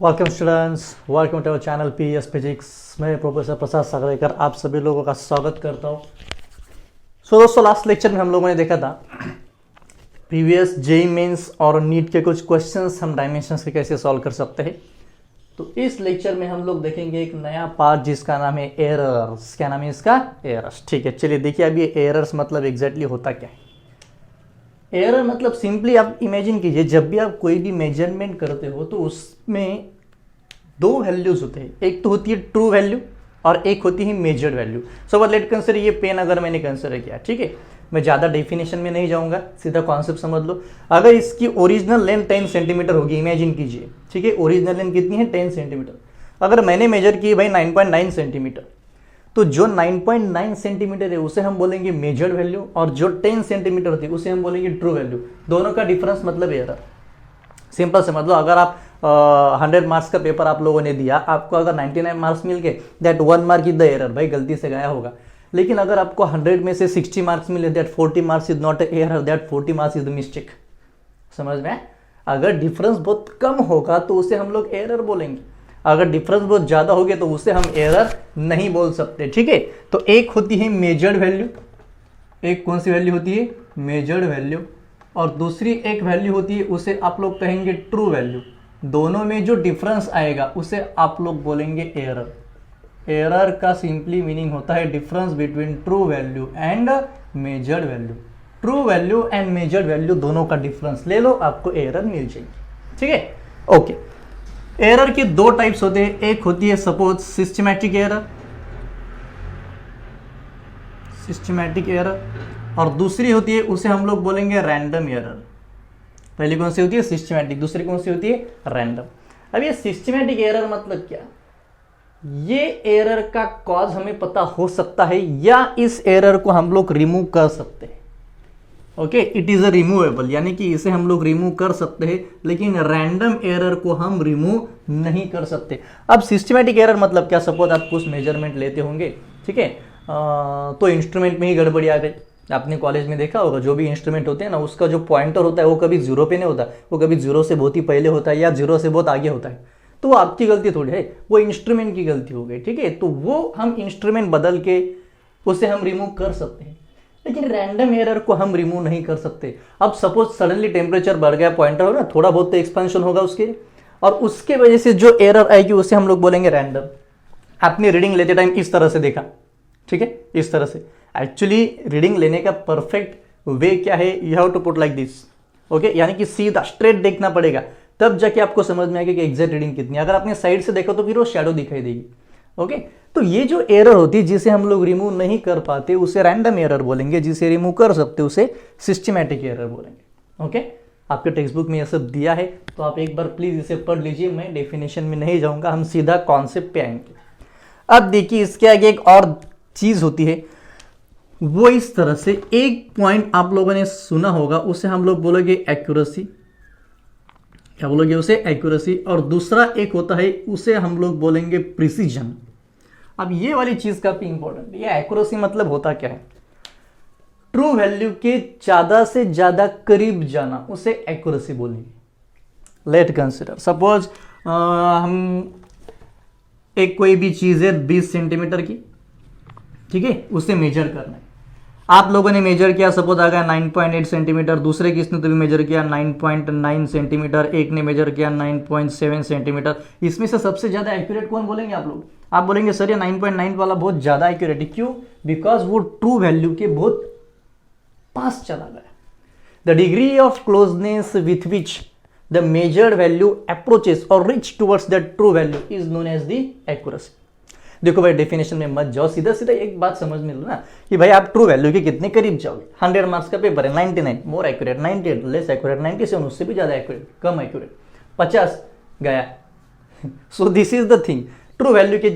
Welcome students, welcome to our channel PS physics. मैं professor Prasad Sagarekar आप सभी लोगों का स्वागत करता हूँ। दोस्तों, लास्ट लेक्चर में हम लोगों ने देखा था प्रीवियस जेईई मेंस और नीट के कुछ क्वेश्चंस हम डायमेंशंस के कैसे सॉल्व कर सकते हैं। तो इस लेक्चर में हम लोग देखेंगे एक नया पार्ट जिसका नाम है एरर्स। क्या नाम है इसका? एरर्स। ठीक है, चलिए देखिए अब ये एरर्स मतलब एग्जैक्टली होता क्या है। एरर मतलब सिंपली आप इमेजिन कीजिए, जब भी आप कोई भी मेजरमेंट करते हो तो उसमें दो वैल्यूज होते हैं। एक तो होती है ट्रू वैल्यू और एक होती है measured value. So but let consider ये पेन अगर मैंने कंसिडर किया, ठीक है, मैं ज़्यादा डेफिनेशन में नहीं जाऊंगा, सीधा कॉन्सेप्ट समझ लो। अगर इसकी ओरिजिनल लेंथ 10 सेंटीमीटर होगी, इमेजिन कीजिए, ठीक है, ओरिजिनल लेंथ कितनी है? 10 सेंटीमीटर। अगर मैंने मेजर की भाई 9.9 सेंटीमीटर, तो जो 9.9 सेंटीमीटर है उसे हम बोलेंगे मेजर्ड वैल्यू, और जो 10 सेंटीमीटर थी उसे हम बोलेंगे ट्रू वैल्यू। दोनों का डिफरेंस मतलब एरर। सिंपल समझ लो, अगर आप 100 मार्क्स का पेपर आप लोगों ने दिया, आपको अगर 99 मार्क्स मिल गए, that 1 mark is the error, भाई गलती से गया होगा। लेकिन अगर आपको 100 में से 60 मार्क्स मिले, that 40 marks is not error, that 40 marks is the mistake. समझ में? अगर डिफरेंस बहुत कम होगा तो उसे हम लोग एरर बोलेंगे, अगर डिफरेंस बहुत ज़्यादा हो गया तो उसे हम एरर नहीं बोल सकते। ठीक है, तो एक होती है मेजर्ड वैल्यू, एक कौन सी वैल्यू होती है? मेजर्ड वैल्यू, और दूसरी एक वैल्यू होती है उसे आप लोग कहेंगे ट्रू वैल्यू। दोनों में जो डिफरेंस आएगा उसे आप लोग बोलेंगे एरर। एरर का सिंपली मीनिंग होता है difference between true value and measured value. True value and measured value दोनों का डिफरेंस ले लो, आपको एरर मिल जाएगी। ठीक है, ओके। एरर के दो टाइप्स होते हैं, एक होती है suppose systematic error, systematic error, और दूसरी होती है उसे हम लोग बोलेंगे रैंडम एरर। पहली कौन सी होती है? सिस्टमैटिक। दूसरी कौन सी होती है? रैंडम। अब ये सिस्टमैटिक एरर मतलब क्या? ये एरर का कॉज हमें पता हो सकता है या इस एरर को हम लोग रिमूव कर सकते हैं। Okay, it is a removable, यानी कि इसे हम लोग रिमूव कर सकते हैं, लेकिन रैंडम एरर को हम रिमूव नहीं कर सकते। अब सिस्टमैटिक एरर मतलब क्या? सपोज आप कुछ मेजरमेंट लेते होंगे, ठीक है, तो इंस्ट्रूमेंट में ही गड़बड़ी आ गई। आपने कॉलेज में देखा होगा, जो भी इंस्ट्रूमेंट होते हैं ना, उसका जो पॉइंटर होता है वो कभी जीरो पे नहीं होता, वो कभी जीरो से बहुत ही पहले होता है या जीरो से बहुत आगे होता है। तो वो आपकी गलती थोड़ी है, वो इंस्ट्रूमेंट की गलती हो गई। ठीक है, तो वो हम इंस्ट्रूमेंट बदल के उसे हम रिमूव कर सकते हैं, लेकिन रैंडम एरर को हम रिमूव नहीं कर सकते। अब सपोज सडनली टेम्परेचर बढ़ गया, पॉइंटर हो ना, थोड़ा बहुत तो एक्सपेंशन होगा उसके, और उसके वजह से जो एरर आएगी उसे हम लोग बोलेंगे रैंडम। आपने रीडिंग लेते टाइम इस तरह से देखा, ठीक है, इस तरह से। एक्चुअली रीडिंग लेने का परफेक्ट वे क्या है? You have to put like this. Okay, यानी कि सीधा स्ट्रेट देखना पड़ेगा, तब जाके आपको समझ में आएगा कि एग्जैक्ट रीडिंग कितनी है। अगर आपने साइड से देखो तो फिर वो शैडो दिखाई देगी। ओके, तो ये जो एरर होती है जिसे हम लोग रिमूव नहीं कर पाते उसे रैंडम एरर बोलेंगे, जिसे रिमूव कर सकते उसे सिस्टमैटिक एरर बोलेंगे। ओके, आपके टेक्स्ट बुक में यह सब दिया है, तो आप एक बार प्लीज इसे पढ़ लीजिए। मैं डेफिनेशन में नहीं जाऊंगा, हम सीधा कॉन्सेप्ट पे आएंगे। अब देखिए, इसके आगे एक और चीज होती है, वो इस तरह से, एक पॉइंट आप लोगों ने सुना होगा, उसे हम लोग बोलोगे एक्यूरेसी। क्या बोलोगे उसे? एक्यूरेसी। और दूसरा एक होता है, उसे हम लोग बोलेंगे प्रिसीजन। अब ये वाली चीज काफी इंपॉर्टेंट है। ये एक्यूरेसी मतलब होता क्या है? ट्रू वैल्यू के ज्यादा से ज्यादा करीब जाना, उसे एक्यूरेसी बोलेंगे। लेट कंसिडर, सपोज हम एक कोई भी चीज है 20 सेंटीमीटर की, ठीक है, उसे मेजर करना है। आप लोगों ने मेजर किया, सपोज आ गया 9.8 सेंटीमीटर, दूसरे किसने तो भी मेजर किया 9.9 सेंटीमीटर, एक ने मेजर किया 9.7 सेंटीमीटर। इसमें से सबसे ज्यादा एक्यूरेट कौन बोलेंगे आप लोग? आप बोलेंगे सर ये 9.9 वाला बहुत ज्यादा एक्यूरेट है। क्यों? बिकॉज वो ट्रू वैल्यू के बहुत पास चला गया। The degree of closeness with which the measured value approaches और reach towards the true value is known as the accuracy. देखो भाई, डेफिनेशन में मत जाओ, सीधा सीधा एक बात समझ में लो ना, कि भाई आप ट्रू वैल्यू के कितने करीब जाओगे। 100 मार्क्स का पेपर है, 99 मोर एक्यूरेट, 98 लेस एक्यूरेट, 97 उससे भी ज्यादा एक्यूरेट, कम एक्यूरेट, 50 गया। So this is the thing, true value के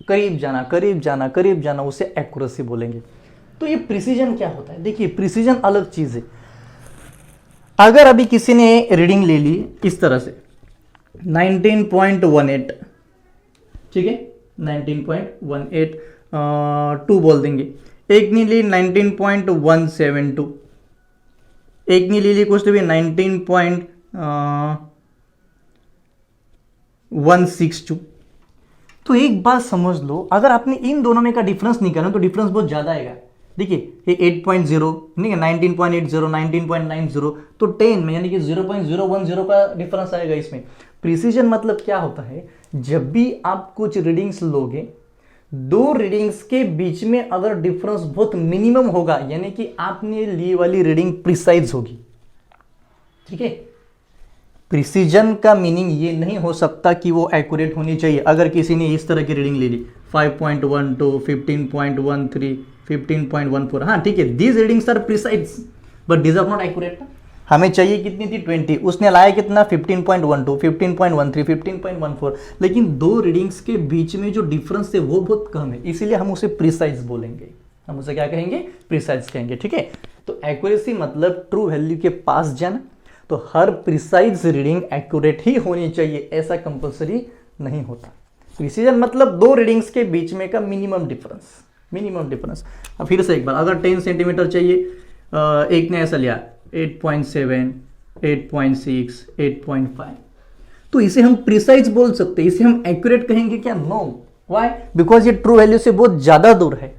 करीब जाना, करीब जाना, करीब जाना, उसे एक्यूरेसी बोलेंगे। तो ये प्रिसीजन क्या होता है? देखिए, प्रिसीजन अलग चीज है। अगर अभी किसी ने रीडिंग ले ली इस तरह से 19.18, ठीक है, 19.18, 2 बोल देंगे। एक ने ली 19.172, एक ने ले ली कुछ तो भी 19. 162। तो एक बात समझ लो, अगर आपने इन दोनों में का डिफरेंस निकाला तो डिफरेंस बहुत ज़्यादा आएगा। देखिए ये 8.0 नहीं है, 19.80, 19.90, तो 10 में यानी कि 0.010 का डिफरेंस आएगा इसमें। प्रिसीजन मतलब क्या होता है, जब भी आप कुछ रीडिंग्स लोगे, दो रीडिंग्स के बीच में अगर डिफरेंस बहुत मिनिमम होगा, यानी कि आपने ली वाली रीडिंग प्रिसाइज होगी। ठीक है, प्रिसीजन का मीनिंग ये नहीं हो सकता कि वो एक्यूरेट होनी चाहिए। अगर किसी ने इस तरह की रीडिंग ले ली 5.12, 15.13, 15.14, हाँ ठीक है, these readings are precise but these are not accurate. हमें चाहिए कितनी थी 20, उसने लाया कितना 15.12, 15.13, 15.14, लेकिन दो रीडिंग्स के बीच में जो डिफरेंस है वो बहुत कम है, इसीलिए हम उसे प्रिसाइज बोलेंगे। हम उसे क्या कहेंगे, प्रिसाइज कहेंगे। ठीक है, तो एक्यूरेसी मतलब ट्रू वैल्यू के पास जाना। तो हर प्रिसाइज रीडिंग एक्यूरेट ही होनी चाहिए, ऐसा कंपलसरी नहीं होता। प्रिसीजन मतलब दो रीडिंग्स के बीच में का मिनिमम डिफरेंस, मिनिमम डिफरेंस। अब फिर से एक बार, अगर 10 सेंटीमीटर चाहिए, एक ने ऐसा लिया 8.7, 8.6, 8.5, तो इसे हम प्रिसाइज बोल सकते हैं, इसे हम एक्यूरेट कहेंगे क्या? नो। व्हाई? बिकॉज ये ट्रू वैल्यू से बहुत ज्यादा दूर है।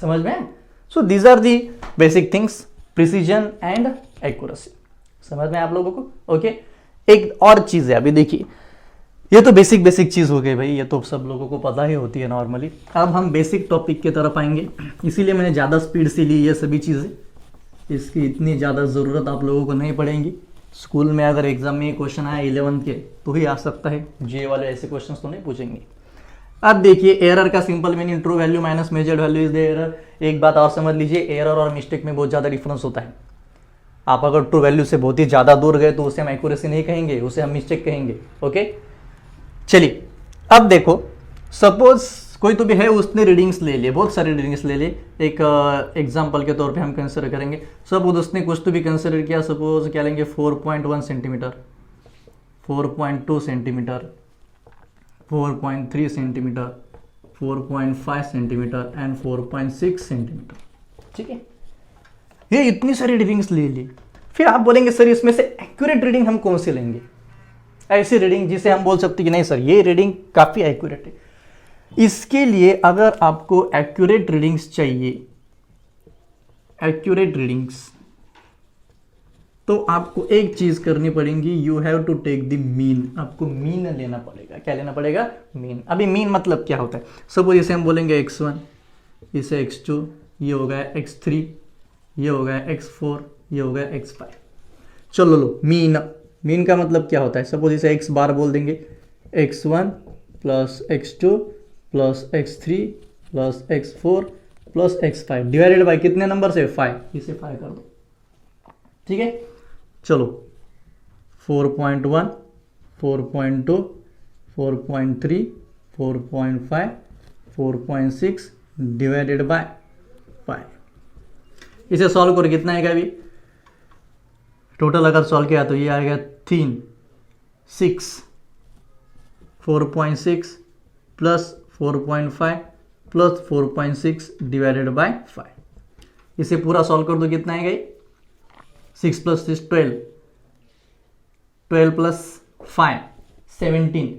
समझ में? So these are the basic things, precision and accuracy. समझ में आप लोगों को? ओके, एक और चीज है, अभी देखिए, ये तो बेसिक चीज हो गई भाई, ये तो सब लोगों को पता ही होती है नॉर्मली। अब हम बेसिक टॉपिक की तरफ आएंगे, इसीलिए मैंने ज्यादा स्पीड से ली ये सभी चीजें, इसकी इतनी ज़्यादा ज़रूरत आप लोगों को नहीं पड़ेगी। स्कूल में अगर एग्जाम में क्वेश्चन आया 11th के तो ही आ सकता है, जे वाले ऐसे क्वेश्चन तो नहीं पूछेंगे। अब देखिए, एरर का simple meaning true value minus measured value is the error. एक बात और समझ लीजिए, एरर और मिस्टेक में बहुत ज़्यादा डिफरेंस होता है। आप अगर ट्रू वैल्यू से बहुत ही ज़्यादा दूर गए तो उसे हम एक्यूरेसी नहीं कहेंगे, उसे हम मिस्टेक कहेंगे। ओके, चलिए अब देखो, सपोज कोई तो भी है, उसने रीडिंग्स ले लिए, बहुत सारी रीडिंग्स ले लिए। एक एग्जांपल के तौर पे हम कंसिडर करेंगे, सपोज उसने कुछ तो भी कंसिडर किया, सपोज क्या लेंगे 4.1 centimetre, 4.2 centimetre, 4.3 centimetre, 4.5 centimetre and 4.6 centimetre. ठीक है, ये इतनी सारी रीडिंग्स ले ली। फिर आप बोलेंगे सर इसमें से एक्यूरेट रीडिंग हम कौन सी लेंगे? ऐसी रीडिंग जिसे हम बोल सकते कि नहीं सर ये रीडिंग काफ़ी एक्यूरेट है। इसके लिए अगर आपको एक्यूरेट रीडिंग्स चाहिए, एक्यूरेट रीडिंग्स, तो आपको एक चीज करनी पड़ेगी, you have to take the mean. आपको मीन लेना पड़ेगा। क्या लेना पड़ेगा? मीन। अभी मीन मतलब क्या होता है? सपोज इसे हम बोलेंगे x1, इसे x2, ये हो गया x3, ये हो गया x4, ये हो गया x5। चलो लो मीन। मीन का मतलब क्या होता है? सपोज इसे x बार बोल देंगे, x1 plus x2 plus x3 plus x4 plus x5 divided by कितने नंबर से? 5। इसे 5 कर दो। ठीक है, चलो 4.1, 4.2, 4.3, 4.5, 4.6 डिवाइडेड बाय 5। इसे सॉल्व करो, कितना आएगा अभी? टोटल अगर सॉल्व किया तो ये आएगा 3, 6, 4.6 प्लस 4.5 प्लस 4.6 डिवाइडेड बाय 5। इसे पूरा सॉल्व कर दो, कितना आएगा? 6 प्लस 6 12, 12 प्लस 5 17,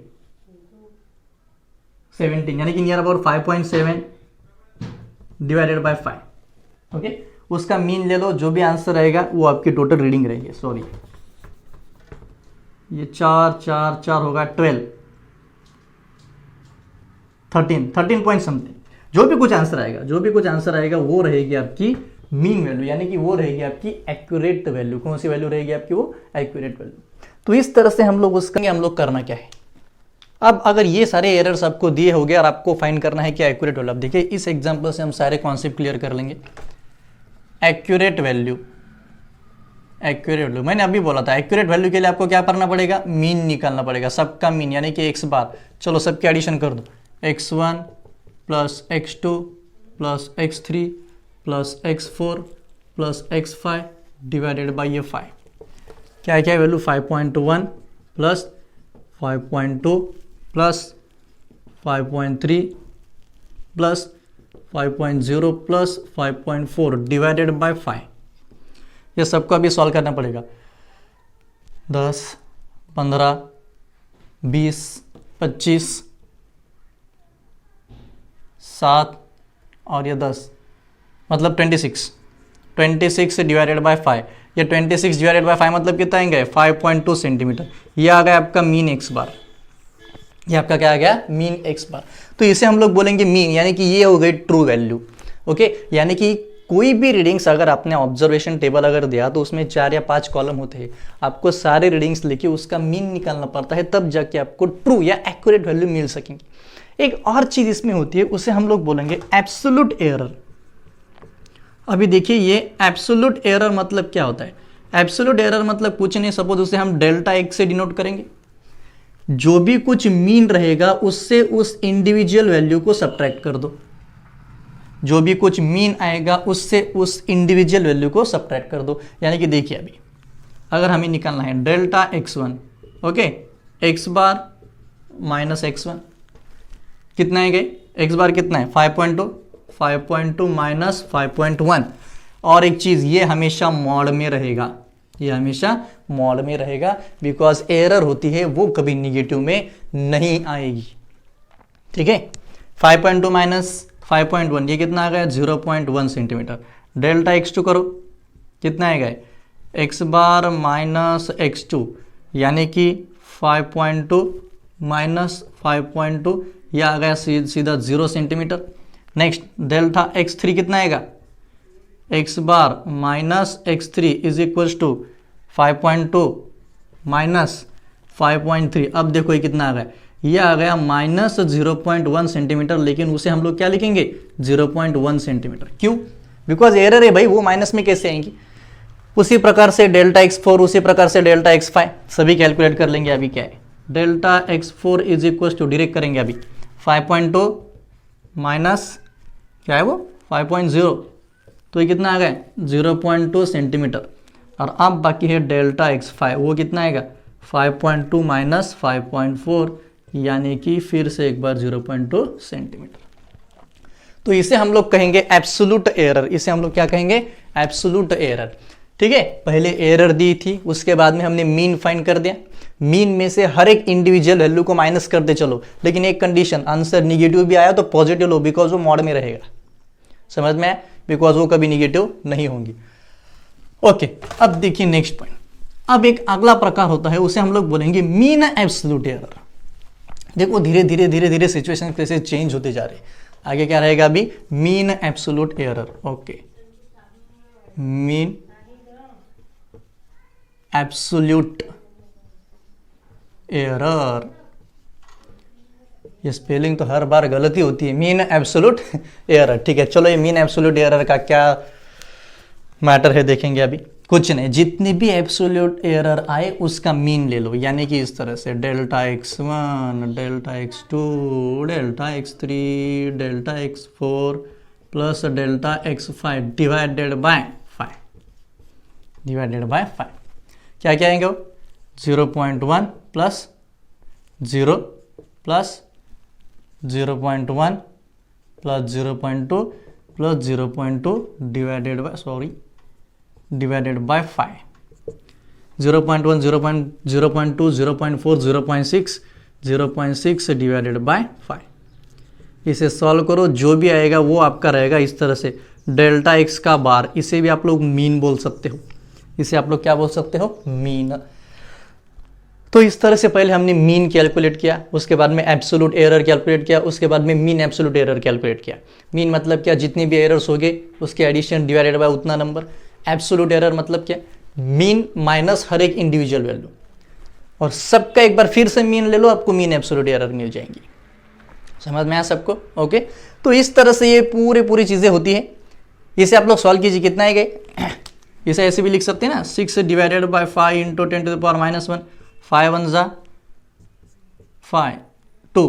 17 यानी कि near about 5.7 divided by 5। Okay, उसका मीन ले लो, जो भी आंसर आएगा वो आपकी टोटल रीडिंग रहेगी। सॉरी, ये 4 4 4 होगा 12, 13 पॉइंट समथिंग। जो भी कुछ आंसर आएगा, जो भी कुछ आंसर आएगा वो रहेगी आपकी मीन वैल्यू, यानी कि वो रहेगी आपकी एक्यूरेट वैल्यू। कौन सी वैल्यू रहेगी आपकी? वो एक्यूरेट वैल्यू। तो इस तरह से हम लोग करना क्या है? अब अगर ये सारे एरर्स आपको दिए हो गए और आपको फाइंड करना है कि एक्यूरेट वैल्यू, अब देखिए इस एग्जांपल से हम सारे कॉन्सेप्ट क्लियर कर लेंगे। एक्यूरेट वैल्यू, एक्यूरेट वैल्यू मैंने अभी बोला था, एक्यूरेट वैल्यू के लिए आपको क्या करना पड़ेगा? मीन निकालना पड़ेगा, सबका मीन, यानी कि x बार। चलो सबके एडिशन कर दो, x1 plus x2 plus x3 plus x4 plus x5 divided by ये 5। क्या है value? 5.1 plus 5.2 plus 5.3 plus 5.0 plus 5.4 divided by 5। ये सबको अभी सॉल्व करना पड़ेगा। 10, 15, 20, 25, 7 और ये 10, मतलब 26 डिवाइडेड बाय 5। ये 26 डिवाइडेड बाय 5 मतलब कितना आएंगे 5.2 सेंटीमीटर। ये आ गया आपका मीन एक्स बार। ये आपका क्या आ गया मीन एक्स बार। तो इसे हम लोग बोलेंगे मीन, यानी कि ये हो गई ट्रू वैल्यू। ओके, यानी कि कोई भी रीडिंग्स अगर आपने ऑब्जर्वेशन टेबल अगर दिया तो उसमें 4 या 5 कॉलम होते हैं, आपको सारे रीडिंग्स लेके उसका मीन निकालना पड़ता है, तब जाके आपको ट्रू या एक्यूरेट वैल्यू मिल सकेंगी। एक और चीज इसमें होती है, उसे हम लोग बोलेंगे एब्सोल्यूट एरर। अभी देखिए ये एब्सोल्यूट एरर मतलब क्या होता है। एब्सोल्यूट एरर मतलब कुछ नहीं, सपोज उसे हम डेल्टा एक्स से डिनोट करेंगे। जो भी कुछ मीन रहेगा उससे उस इंडिविजुअल वैल्यू को सब्ट्रैक्ट कर दो। जो भी कुछ मीन आएगा उससे उस इंडिविजुअल वैल्यू को सब्ट्रैक्ट कर दो। यानी कि देखिए अभी अगर हमें निकालना है delta x1, okay, x bar minus x1 कितना है गए, x बार कितना है 5.2 माइनस 5.1। और एक चीज ये हमेशा मॉड में रहेगा, ये हमेशा मॉड में रहेगा, बिकॉज एरर होती है वो कभी निगेटिव में नहीं आएगी। ठीक है, 5.2 माइनस 5.1 ये कितना आ गया 0.1 सेंटीमीटर। डेल्टा x2 करो, कितना आएगा x बार माइनस x2, यानी कि 5.2 माइनस 5.2 यह आ गया सीधा 0 सेंटीमीटर। नेक्स्ट डेल्टा x3 कितना आएगा, x bar minus x3 is equals to 5.2 minus 5.3। अब देखो ये कितना आ गया, ये आ गया माइनस 0.1 सेंटीमीटर, लेकिन उसे हम लोग क्या लिखेंगे 0.1 सेंटीमीटर। क्यों, बिकॉज एरर है भाई, वो माइनस में कैसे आएंगी। उसी प्रकार से डेल्टा x4, उसी प्रकार से डेल्टा x5 सभी कैलकुलेट कर लेंगे। अभी क्या है delta x4 is equal to direct करेंगे अभी 5.2 माइनस क्या है वो 5.0, तो ये कितना आ गया 0.2 सेंटीमीटर। और अब बाकी है डेल्टा x5, वो कितना आएगा 5.2 माइनस 5.4, यानी कि फिर से एक बार 0.2 सेंटीमीटर। तो इसे हम लोग कहेंगे एब्सोल्यूट एरर। इसे हम लोग क्या कहेंगे एब्सोल्यूट एरर। ठीक है, पहले एरर दी थी, उसके बाद में हमने मीन फाइंड कर दिया। मीन में से हर एक इंडिविजुअल वैल्यू को माइनस करते चलो, लेकिन एक कंडीशन, आंसर निगेटिव भी आया तो पॉजिटिव लो, बिकॉज वो मॉड में रहेगा। समझ में आया, बिकॉज वो कभी निगेटिव नहीं होंगी। ओके, अब देखिए नेक्स्ट पॉइंट। अब एक अगला प्रकार होता है, उसे हम लोग बोलेंगे मीन एब्सोल्यूट एरर। देखो धीरे धीरे धीरे धीरे सिचुएशन कैसे चेंज होते जा रहे हैं। आगे क्या रहेगा अभी mean absolute error. Okay, mean absolute error, ये स्पेलिंग तो हर बार गलती होती है, मीन एब्सोल्यूट एरर। ठीक है, चलो ये मीन एब्सोल्यूट एरर का क्या मैटर है देखेंगे अभी। कुछ नहीं, जितनी भी एब्सोल्यूट एरर आए उसका मीन ले लो, यानी कि इस तरह से delta x1, delta x2, delta x3, delta x4 plus delta x5 divided by 5, divided by 5। क्या क्या आएंगे वो 0.1 plus 0 plus 0.1 plus 0.2 plus 0.2 divided by divided by 5। 0.1 0.2 0.4 0.6 0.6 divided by 5। इसे सॉल्व करो, जो भी आएगा वो आपका रहेगा इस तरह से डेल्टा x का बार। इसे भी आप लोग मीन बोल सकते हो, इसे आप लोग क्या बोल सकते हो मीन। तो इस तरह से पहले हमने मीन कैलकुलेट किया, उसके बाद में एब्सोल्यूट एरर कैलकुलेट किया, उसके बाद में मीन एब्सोल्यूट एरर कैलकुलेट किया। मीन मतलब क्या, जितनी भी एरर्स हो गए उसके एडिशन डिवाइडेड बाय उतना नंबर। एब्सोल्यूट एरर मतलब क्या, मीन माइनस हर एक इंडिविजुअल वैल्यू, और सबका एक बार फिर से मीन ले लो, आपको मीन एब्सोल्यूट एरर मिल जाएंगी। समझ में आया सबको। ओके, तो इस तरह से ये पूरी चीजें होती है। इसे आप लोग सॉल्व कीजिए, कितना है गए इसे ऐसे भी लिख सकते हैं ना, 6 divided by 5 into 10 to the power -1, 5 1 जा 5 2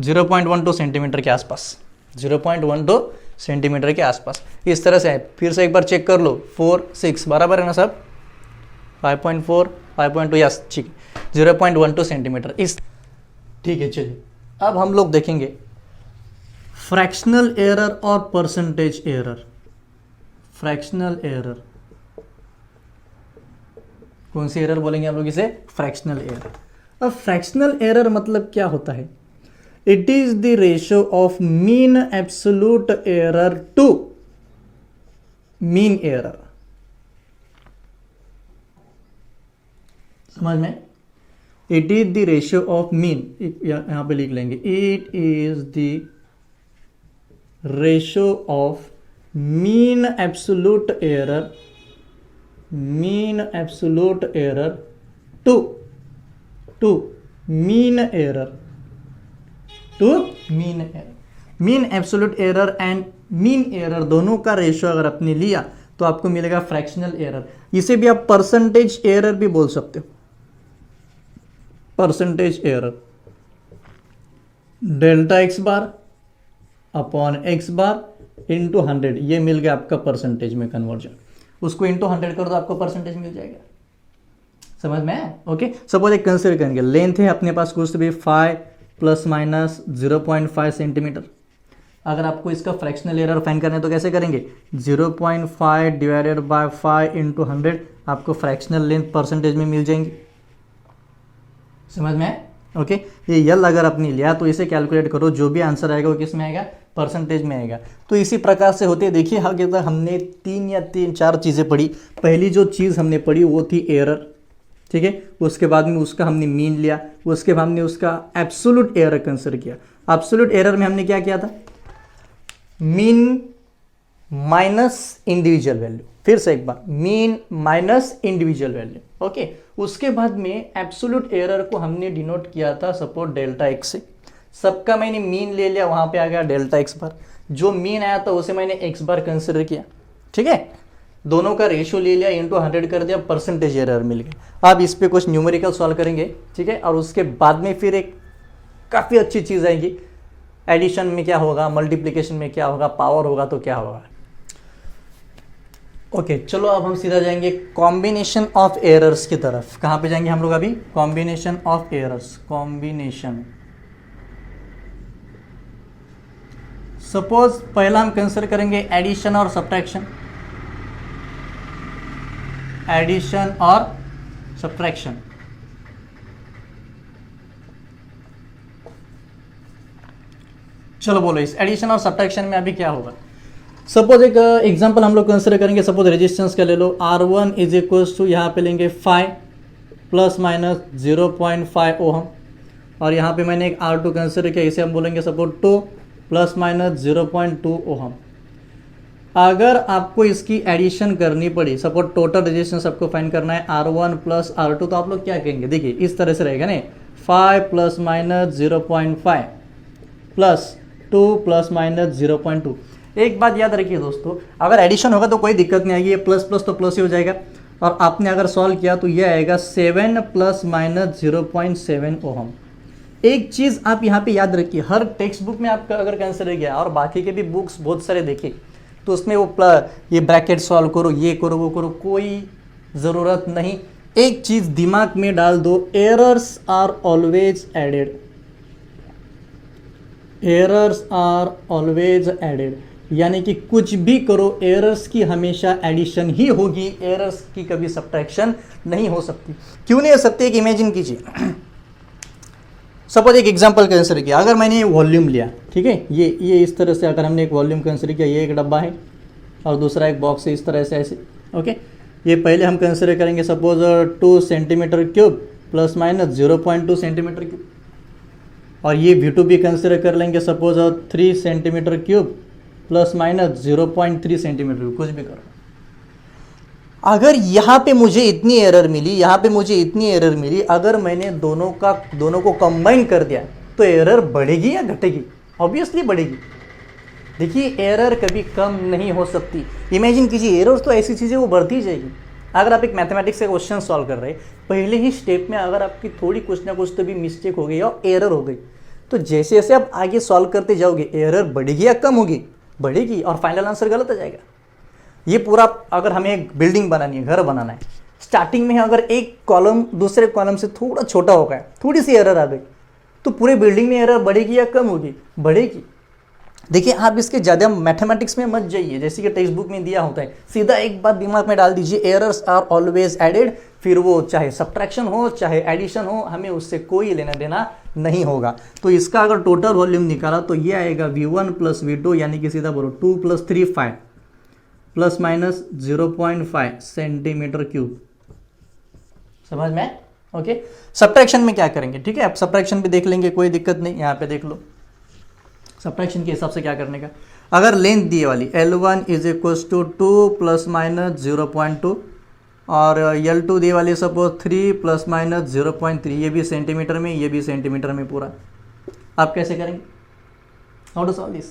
0.12 सेंटीमीटर के आसपास, 0.12 सेंटीमीटर के आसपास इस तरह से है। फिर से एक बार चेक कर लो, 4 6 बराबर है ना सब, 5.4 5.2 यस ठीक, 0.12 सेंटीमीटर इस। ठीक है, चलिए अब हम लोग देखेंगे फ्रैक्शनल एरर और परसेंटेज एरर। फ्रैक्शनल एरर कौन सी एरर बोलेंगे हम लोग इसे? Fractional error. अब फ्रैक्शनल एरर मतलब क्या होता है? It is the ratio of mean absolute error to mean error. समझ में? It is the ratio of mean, यहां पे लिख लेंगे, it is the ratio of mean absolute error, mean absolute error to mean error, to mean error. Mean absolute error and mean error दोनों का ratio अगर आपने लिया तो आपको मिलेगा फ्रैक्शनल एरर। इसे भी आप परसेंटेज एरर भी बोल सकते हो, percentage error. Delta X bar upon X bar into 100, ये मिल गया आपका परसेंटेज में कन्वर्जन। उसको इंटू 100 कर दो, आपको परसेंटेज मिल जाएगा। समझ में आया? ओके, सपोज एक कंसिडर करेंगे, लेंथ है अपने पास कुछ भी 5 प्लस माइनस 0.5 सेंटीमीटर। अगर आपको इसका फ्रैक्शनल एरर फाइंड करना है तो कैसे करेंगे? 0.5 डिवाइडेड बाय 5 इंटू 100, आपको फ्रैक्शनल लेंथ परसेंटेज में मिल जाएंगे। समझ में आया? ओके, ये यल अगर आपने लिया तो इसे कैलकुलेट करो, जो भी आंसर आएगा वो किस में आएगा? परसेंटेज में आएगा। तो इसी प्रकार से होते हैं। देखिए आगे तक हमने 3 चीज़ें पढ़ी। पहली जो चीज़ हमने पढ़ी वो थी एरर, ठीक है। उसके बाद में उसका हमने मीन लिया, उसके बाद हमने उसका एब्सोल्यूट एरर कंसिडर किया। एब्सोल्यूट एरर में हमने क्या किया था? Mean minus individual value. फिर से एक बार, mean minus individual value. Okay, उसके बाद में एब्सोल्यूट एरर को हमने डिनोट किया था सपोज डेल्टा एक्स से। सबका मैंने मीन ले लिया, वहां पे आ गया डेल्टा एक्स बार। जो मीन आया था उसे मैंने एक्स बार कंसिडर किया, ठीक है। दोनों का रेशियो ले लिया, इंटू 100 कर दिया, परसेंटेज एरर मिल गया। अब इस पे कुछ न्यूमेरिकल सॉल्व करेंगे, ठीक है। और उसके बाद में फिर एक काफ़ी अच्छी चीज़ आएगी, एडिशन में क्या होगा, मल्टीप्लिकेशन में क्या होगा, पावर होगा तो क्या होगा। ओके, चलो अब हम सीधा जाएंगे कॉम्बिनेशन ऑफ एरर्स की तरफ। कहाँ पे जाएंगे हम लोग अभी? Combination of errors, combination. Suppose पहला हम कंसिडर करेंगे एडिशन और सब्ट्रैक्शन, एडिशन और सब्ट्रैक्शन। चलो बोलो, इस एडिशन और सब्ट्रैक्शन में अभी क्या होगा। सपोज एक एग्जांपल हम लोग कंसिडर करेंगे। सपोज रेजिस्टेंस का ले लो, R1 इज इक्वल्स टू, यहाँ पे लेंगे 5 प्लस माइनस 0.5 ओहम, और यहाँ पे मैंने एक R2 कंसिडर किया, इसे हम बोलेंगे सपोज 2 प्लस माइनस 0.2 ओहम। अगर आपको इसकी एडिशन करनी पड़ी, सपोज टोटल रेजिस्टेंस आपको फाइंड करना है R1 प्लस R2, तो आप लोग क्या कहेंगे? देखिए इस तरह से रहेगा ना, 5 plus minus 0.5 plus 2 plus minus 0.2। एक बात याद रखिए दोस्तों, अगर एडिशन होगा तो कोई दिक्कत नहीं आएगी, ये प्लस प्लस तो प्लस ही हो जाएगा। और आपने अगर सॉल्व किया तो ये आएगा 7 प्लस माइनस 0.7 ओहम। एक चीज़ आप यहाँ पे याद रखिए, हर टेक्स्ट बुक में आपका अगर कंसिडर किया और बाकी के भी बुक्स बहुत सारे देखिए तो उसमें वो ये ब्रैकेट सॉल्व करो, ये करो, वो करो, कोई ज़रूरत नहीं। एक चीज़ दिमाग में डाल दो, errors are always added, errors are always added. यानी कि कुछ भी करो, एरर्स की हमेशा एडिशन ही होगी, एरर्स की कभी सब्ट्रैक्शन नहीं हो सकती। क्यों नहीं हो सकती? एक इमेजिन कीजिए, सपोज एक एग्जांपल कंसिडर किया। अगर मैंने वॉल्यूम लिया, ठीक है, ये इस तरह से अगर हमने एक वॉल्यूम कंसिडर किया, ये एक डब्बा है और दूसरा एक बॉक्स है, इस तरह से ऐसे। ओके, ये पहले हम कंसिडर करेंगे suppose 2 centimetre cube plus minus 0.2 centimetre cube, और ये V2 भी कंसिडर कर लेंगे suppose 3 centimetre cube plus minus 0.3 centimetre, कुछ भी करो। अगर यहाँ पे मुझे इतनी एरर मिली, यहाँ पे मुझे इतनी एरर मिली, अगर मैंने दोनों को कंबाइन कर दिया तो एरर बढ़ेगी या घटेगी? ऑब्वियसली बढ़ेगी। देखिए एरर कभी कम नहीं हो सकती। इमेजिन कीजिए, एरर तो ऐसी चीज़ें वो बढ़ती जाएगी। अगर आप एक मैथमेटिक्स का क्वेश्चन सॉल्व कर रहे हैं, पहले ही स्टेप में अगर आपकी थोड़ी कुछ ना कुछ तो भी मिस्टेक हो गई और एरर हो गई, तो जैसे जैसे आप आगे सॉल्व करते जाओगे, एरर बढ़ेगी या कम होगी? बढ़ेगी, और फाइनल आंसर गलत आ जाएगा। ये पूरा, अगर हमें एक बिल्डिंग बनानी है, घर बनाना है, स्टार्टिंग में अगर एक कॉलम दूसरे कॉलम से थोड़ा छोटा हो गया, थोड़ी सी एरर आ गई, तो पूरे बिल्डिंग में एरर बढ़ेगी या कम होगी? बढ़ेगी। देखिए आप इसके ज़्यादा मैथमेटिक्स में मत जाइए, जैसे कि टेक्स्ट बुक में दिया होता है, सीधा एक बात दिमाग में डाल दीजिए, एरर्स आर ऑलवेज एडेड, फिर वो चाहे सब्ट्रैक्शन हो चाहे एडिशन हो, हमें उससे कोई लेना देना नहीं होगा। तो इसका अगर टोटल वॉल्यूम निकाला तो ये आएगा V1 प्लस V2, यानी कि सीधा बोलो 2 + 3 5 प्लस माइनस 0.5 सेंटीमीटर क्यूब। समझ में? ओके। सब्ट्रैक्शन में क्या करेंगे, ठीक है, अब सब्ट्रैक्शन भी देख लेंगे, कोई दिक्कत नहीं। यहाँ पे देख लो सब्ट्रैक्शन के हिसाब से क्या करने का। अगर लेंथ दी वाली L1 = 2 + माइनस 0.2 और L2 दी वाली सपोज 3 + माइनस 0.3, ये भी सेंटीमीटर में, ये भी सेंटीमीटर में पूरा। आप कैसे करेंगे, how to solve this?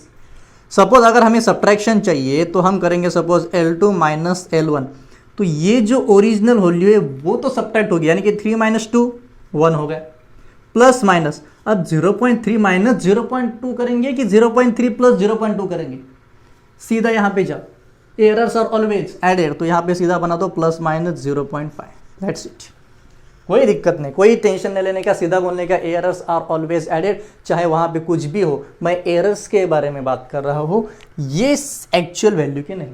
Suppose अगर हमें सब्ट्रैक्शन चाहिए तो हम करेंगे सपोज L2 माइनस L1, तो ये जो ओरिजिनल वैल्यू है वो तो सब्ट्रैक्ट होगी, यानी कि 3 - 2 1 हो गया, प्लस माइनस। अब 0.3 माइनस 0.2 करेंगे कि 0.3 प्लस 0.2 करेंगे, सीधा यहाँ पे जाओ, एरर्स आर ऑलवेज एडेड, तो यहाँ पे सीधा बना दो प्लस माइनस 0.5, दैट्स इट। कोई दिक्कत नहीं, कोई टेंशन नहीं लेने का, सीधा बोलने का एरर्स आर ऑलवेज एडेड, चाहे वहाँ पे कुछ भी हो। मैं एरर्स के बारे में बात कर रहा हूँ, ये एक्चुअल वैल्यू के नहीं।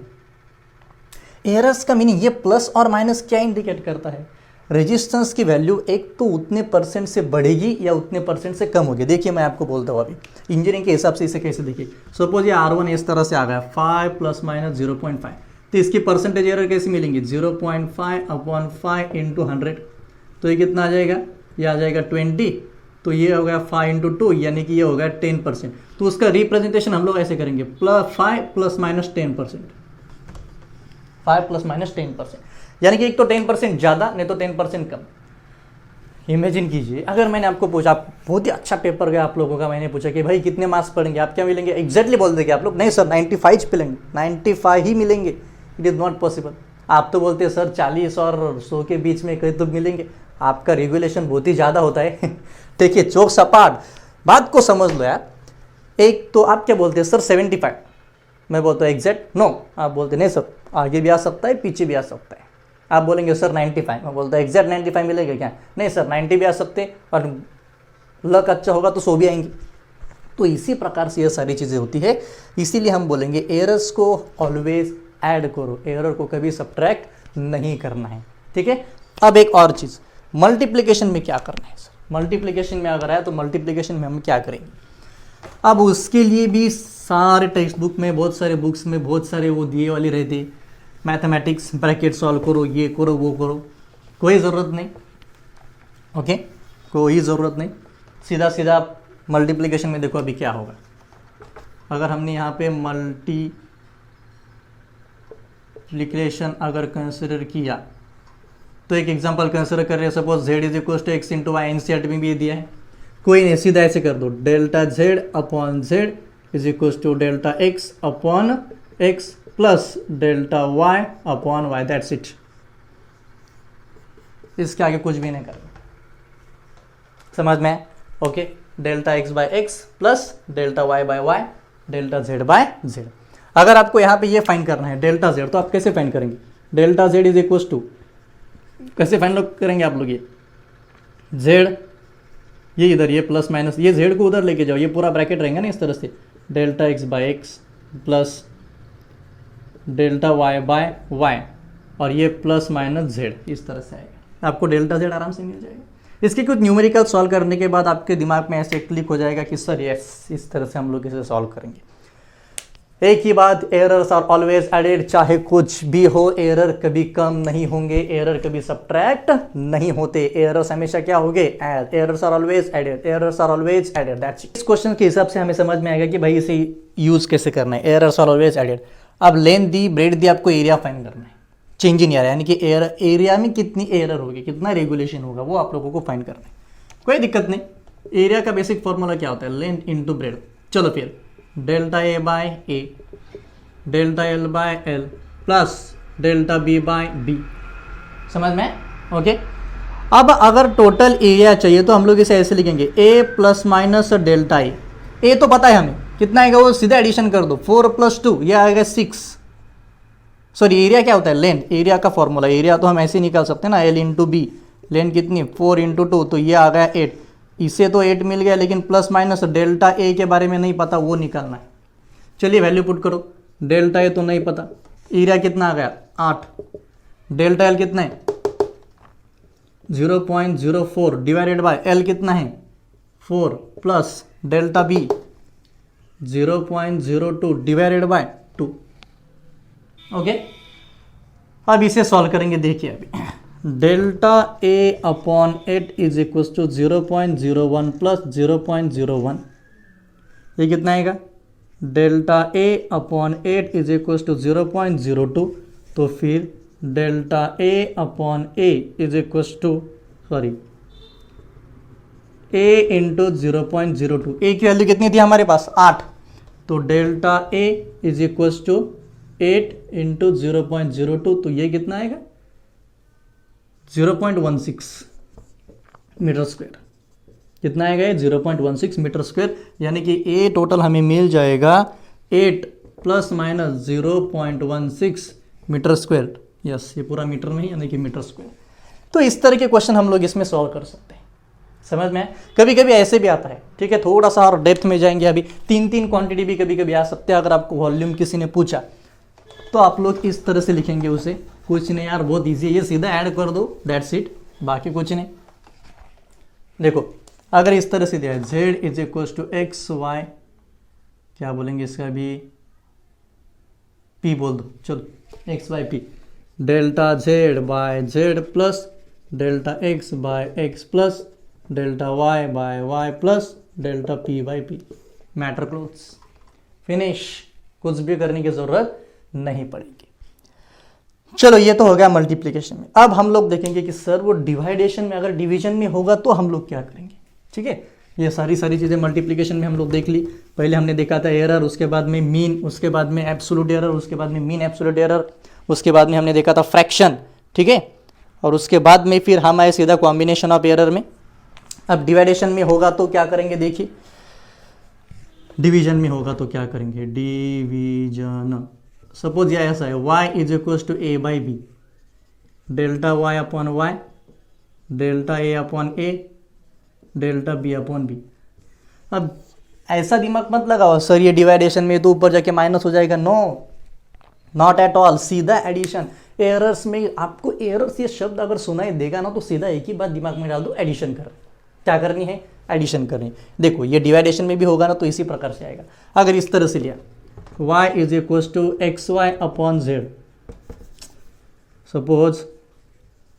एरर्स का मीनिंग ये प्लस और माइनस क्या इंडिकेट करता है, रेजिस्टेंस की वैल्यू एक तो उतने परसेंट से बढ़ेगी या उतने परसेंट से कम होगी। देखिए मैं आपको बोलता हूँ अभी इंजीनियरिंग के हिसाब से इसे कैसे देखिए, सपोज ये R1 इस तरह से आ गया 5 + माइनस 0.5, तो इसकी परसेंटेज एरर कैसी मिलेंगी, 0.5/5 × 100, तो ये कितना आ जाएगा, ये आ जाएगा 20, तो ये हो गया 5 × 2, यानी कि ये हो गया 10%। तो उसका रिप्रेजेंटेशन हम लोग ऐसे करेंगे, 5 + माइनस 10%, 5 ± 10%, यानी कि एक तो 10% ज़्यादा, नहीं तो 10% कम। इमेजिन कीजिए अगर मैंने आपको पूछा, बहुत ही अच्छा पेपर गया आप लोगों का, मैंने पूछा कि भाई कितने मार्क्स पढ़ेंगे, आप क्या मिलेंगे, एग्जैक्टली बोल देंगे आप लोग, नहीं सर 95 मिलेंगे, 95 ही मिलेंगे, इट इज़ नॉट पॉसिबल। आप तो बोलते हैं सर 40 और 100 के बीच में कहीं तो मिलेंगे, आपका रेगुलेशन बहुत ही ज़्यादा होता है। देखिए चौक सपाट बात को समझ लो यार। एक तो आप क्या बोलते हैं सर 75, मैं बोलता हूँ एग्जैक्ट नो, आप बोलते नहीं सर आगे भी आ सकता है पीछे भी आ सकता है। आप बोलेंगे सर 95, मैं बोलता हूँ एग्जैक्ट 95 मिलेगा क्या, नहीं सर 90 भी आ सकते हैं, और लक अच्छा होगा तो 100 भी आएंगे। तो इसी प्रकार से ये सारी चीज़ें होती है, इसीलिए हम बोलेंगे एरर्स को ऑलवेज ऐड करो, एरर को कभी सब्ट्रैक्ट नहीं करना है, ठीक है। अब एक और चीज़, मल्टीप्लिकेशन में क्या करना है सर, मल्टीप्लिकेशन में अगर आया तो मल्टीप्लिकेशन में हम क्या करेंगे। अब उसके लिए भी सारे टेक्स्ट बुक में, बहुत सारे बुक्स में बहुत सारे वो दिए वाले रहते, मैथमेटिक्स ब्रैकेट सॉल्व करो, ये करो वो करो, कोई ज़रूरत नहीं, ओके, कोई ज़रूरत नहीं। सीधा सीधा मल्टीप्लिकेशन में देखो अभी क्या होगा। अगर हमने यहाँ पे मल्टीप्लिकेशन अगर कंसिडर किया तो एक एग्जांपल कंसिडर कर रहे हैं, suppose z = x × y, NCERT में भी दिया है, कोई नहीं, सीधा ऐसे कर दो, delta z upon z = delta x upon x plus delta y upon y, that's it. इसके आगे कुछ भी नहीं करना, समझ में? Okay, delta x/x plus delta y/y delta z/z। अगर आपको यहाँ पे ये फाइंड करना है डेल्टा z, तो आप कैसे फाइंड करेंगे, डेल्टा z कैसे फाइंड करेंगे आप लोग, ये z, ये इधर, ये प्लस माइनस, ये z को उधर लेके जाओ, ये पूरा ब्रैकेट रहेगा ना इस तरह से, delta x/x plus delta y/y और ये प्लस माइनस z, इस तरह से आएगा, आपको डेल्टा z आराम से मिल जाएगा। इसके कुछ न्यूमेरिकल सॉल्व करने के बाद आपके दिमाग में ऐसे क्लिक हो जाएगा कि सर यस, इस तरह से हम लोग इसे सॉल्व करेंगे। एक ही बात, एरर्स आर ऑलवेज एडेड, चाहे कुछ भी हो एरर कभी कम नहीं होंगे, एरर कभी सब्ट्रैक्ट नहीं होते, एरर्स हमेशा क्या होंगे, add, errors are always added, errors are always added, that's it. इस क्वेश्चन के हिसाब से हमें समझ में आएगा कि भाई इसे यूज कैसे करना है, एरर्स आर ऑलवेज एडेड। अब लेंथ दी, ब्रेड दी, आपको एरिया फाइंड करना है, चेंज इन एरिया, यानी कि एरिया में कितनी एरर होगी, कितना रेगुलेशन होगा, वो आप लोगों को फाइंड करना है, कोई दिक्कत नहीं। एरिया का बेसिक फॉर्मूला क्या होता है, लेंथ इंटू ब्रेड। चलो फिर delta a/a delta l/l plus delta b/b, समझ में? ओके। अब अगर टोटल एरिया चाहिए तो हम लोग इसे ऐसे लिखेंगे, a plus minus delta A तो पता है हमें कितना आएगा, वो सीधा एडिशन कर दो, 4 + 2 ये आएगा 6। सॉरी, एरिया क्या होता है, लेंथ, एरिया का फॉर्मूला, एरिया तो हम ऐसे निकाल सकते हैं ना, l × b, लेंथ कितनी 4 × 2, तो ये आ गया 8, इसे तो 8 मिल गया, लेकिन प्लस माइनस डेल्टा ए के बारे में नहीं पता, वो निकालना है। चलिए वैल्यू पुट करो, डेल्टा ए तो नहीं पता, एरिया कितना आ गया 8, डेल्टा एल कितना है 0.04 डिवाइडेड बाय एल कितना है 4 plus delta B 0.02 divided by 2। Okay, अब इसे सॉल्व करेंगे। देखिए अभी delta A upon 8 is equal to 0.01 plus 0.01, ये कितना आएगा delta A upon 8 is equal to 0.02, तो फिर delta A upon A is equal to A into 0.02, A की वैल्यू कितनी थी हमारे पास 8, तो delta A is equal to 8 into 0.02, तो ये कितना आएगा 0.16 मीटर स्क्वायर, कितना आएगा ये 0.16 मीटर स्क्वायर, यानी कि ए टोटल हमें मिल जाएगा 8 plus minus 0.16 metre square. Yes, ये पूरा मीटर में ही यानी कि मीटर स्क्वायर। तो इस तरह के क्वेश्चन हम लोग इसमें सॉल्व कर सकते हैं, समझ में? कभी कभी ऐसे भी आता है, ठीक है, थोड़ा सा और डेप्थ में जाएंगे। अभी 3 क्वांटिटी भी कभी कभी आ सकते हैं। अगर आपको वॉल्यूम किसी ने पूछा तो आप लोग इस तरह से लिखेंगे उसे, कुछ नहीं यार बहुत ईजी है, ये सीधा ऐड कर दो, दैट्स इट, बाकी कुछ नहीं। देखो अगर इस तरह से दिया है z is equal to X Y, क्या बोलेंगे इसका भी, p बोल दो, चलो X Y P, delta z by z plus delta x by x plus delta y by y plus delta p by p, matter close, finish, कुछ भी करने की जरूरत नहीं पड़ेगी। चलो ये तो हो गया मल्टीप्लिकेशन में। अब हम लोग देखेंगे कि सर वो डिवाइडेशन में, अगर डिवीजन में होगा तो हम लोग क्या करेंगे। ठीक है, ये सारी चीज़ें मल्टीप्लिकेशन में हम लोग देख ली। पहले हमने देखा था एरर, उसके बाद में मीन, उसके बाद में एब्सोल्यूट एरर, उसके बाद में मीन एब्सोल्यूट एरर, उसके बाद में हमने देखा था फ्रैक्शन। ठीक है, और उसके बाद में फिर हम आए सीधा कॉम्बिनेशन ऑफ एरर में। अब डिवाइडेशन में होगा तो क्या करेंगे, देखिए डिवीजन में होगा तो क्या करेंगे, डिवीजन, सपोज यह ऐसा है y is equal to A by B, delta y upon Y, delta a upon A, delta b upon B. अब ऐसा दिमाग मत लगाओ सर ये डिवाइडेशन में तो ऊपर जाके माइनस हो जाएगा, नो, नॉट एट ऑल, सीधा एडिशन। एरर्स में आपको एरर्स ये शब्द अगर सुनाई देगा ना तो सीधा एक ही बात दिमाग में डाल दो, एडिशन कर, क्या करनी है, एडिशन करनी। देखो ये डिवाइडेशन में भी होगा ना तो इसी प्रकार से आएगा। अगर इस तरह से लिया y is equal to X Y upon Z, suppose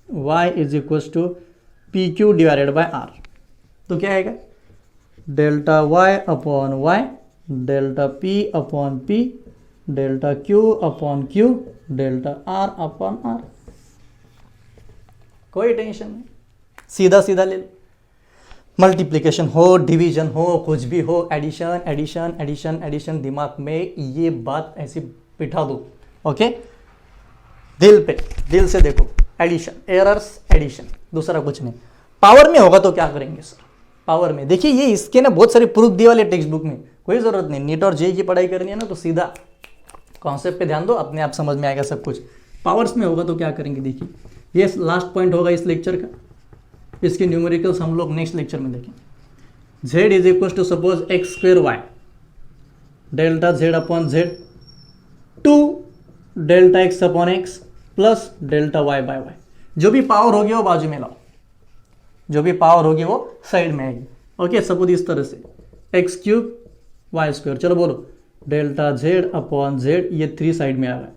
y is equal to P Q divided by R, तो क्या आएगा delta y upon Y, delta p upon p, delta q upon q, delta r upon r। कोई tension नहीं, सीधा सीधा ले लो। Multiplication हो, division हो, कुछ भी हो, एडिशन एडिशन एडिशन एडिशन, दिमाग में ये बात ऐसी बिठा दो। ओके, दिल पे, दिल से देखो, एडिशन, एरर्स, एडिशन, दूसरा कुछ नहीं। पावर में होगा तो क्या करेंगे सर, पावर में देखिए ये इसके ना बहुत सारे प्रूफ दिए वाले टेक्स्ट बुक में, कोई जरूरत नहीं। नीट और जेई की पढ़ाई करनी है ना तो सीधा कॉन्सेप्ट पे ध्यान दो, अपने आप समझ में आएगा सब कुछ। पावर्स में होगा तो क्या करेंगे, देखिए ये लास्ट पॉइंट होगा इस लेक्चर का, इसके न्यूमेरिकल्स हम लोग नेक्स्ट लेक्चर में देखेंगे। z is equal to suppose X square Y, delta z upon Z, to delta x upon X plus delta y by Y. जो भी पावर होगी वो बाजू में लाओ, जो भी पावर होगी वो साइड में आएगी। ओके, सपोज इस तरह से एक्स क्यूब वाई स्क्वेयर, चलो बोलो डेल्टा z अपॉन जेड, ये 3 साइड में आ रहा है,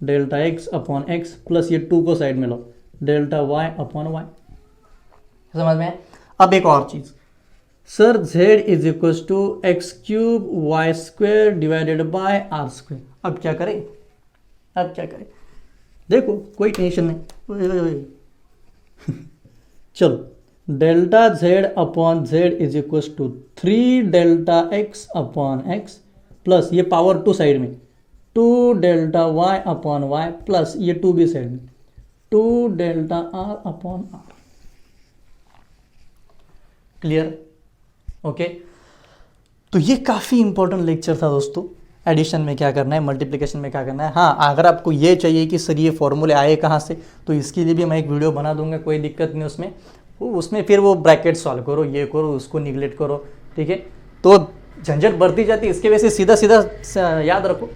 delta x upon X plus ये 2 को साइड में लो, डेल्टा y अपॉन वाई। समझ में? अब एक और चीज, sir z is equal to X cube Y square divided by R square. अब क्या करें, अब क्या करें, देखो कोई टेंशन नहीं, चलो delta z upon Z is equal to 3 delta x upon X plus ये पावर 2 साइड में 2 delta y upon Y plus ये 2 भी साइड में 2 delta r upon r। Clear? Okay, तो ये काफ़ी इंपॉर्टेंट लेक्चर था दोस्तों। एडिशन में क्या करना है, मल्टीप्लिकेशन में क्या करना है। हाँ, अगर आपको ये चाहिए कि सर ये फॉर्मूले आए कहाँ से, तो इसके लिए भी मैं एक वीडियो बना दूंगा, कोई दिक्कत नहीं उसमें। उसमें फिर वो ब्रैकेट सॉल्व करो, ये करो, उसको निगलेक्ट करो, ठीक है। तो झंझट बढ़ती जाती है, इसके वजह से सीधा सीधा याद रखो।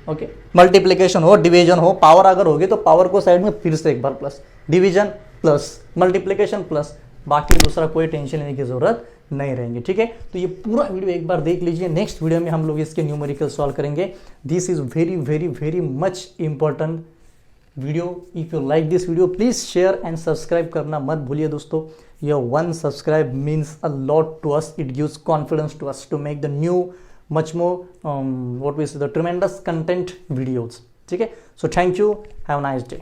ओके, मल्टीप्लिकेशन हो, डिवीजन हो, पावर अगर होगी तो पावर को साइड में फिर से एक बार plus, division plus, multiplication plus, बाकी दूसरा कोई टेंशन लेने की जरूरत नहीं रहेंगे। ठीक है, तो ये पूरा वीडियो एक बार देख लीजिए। नेक्स्ट वीडियो में हम लोग इसके न्यूमेरिकल सॉल्व करेंगे। This is very very very much important video. If you like this video please share and subscribe करना मत भूलिए दोस्तों। Your one subscribe means a lot to us, it gives confidence to us to make the new much more what we say the tremendous content videos. ठीक है, so thank you, have a nice day.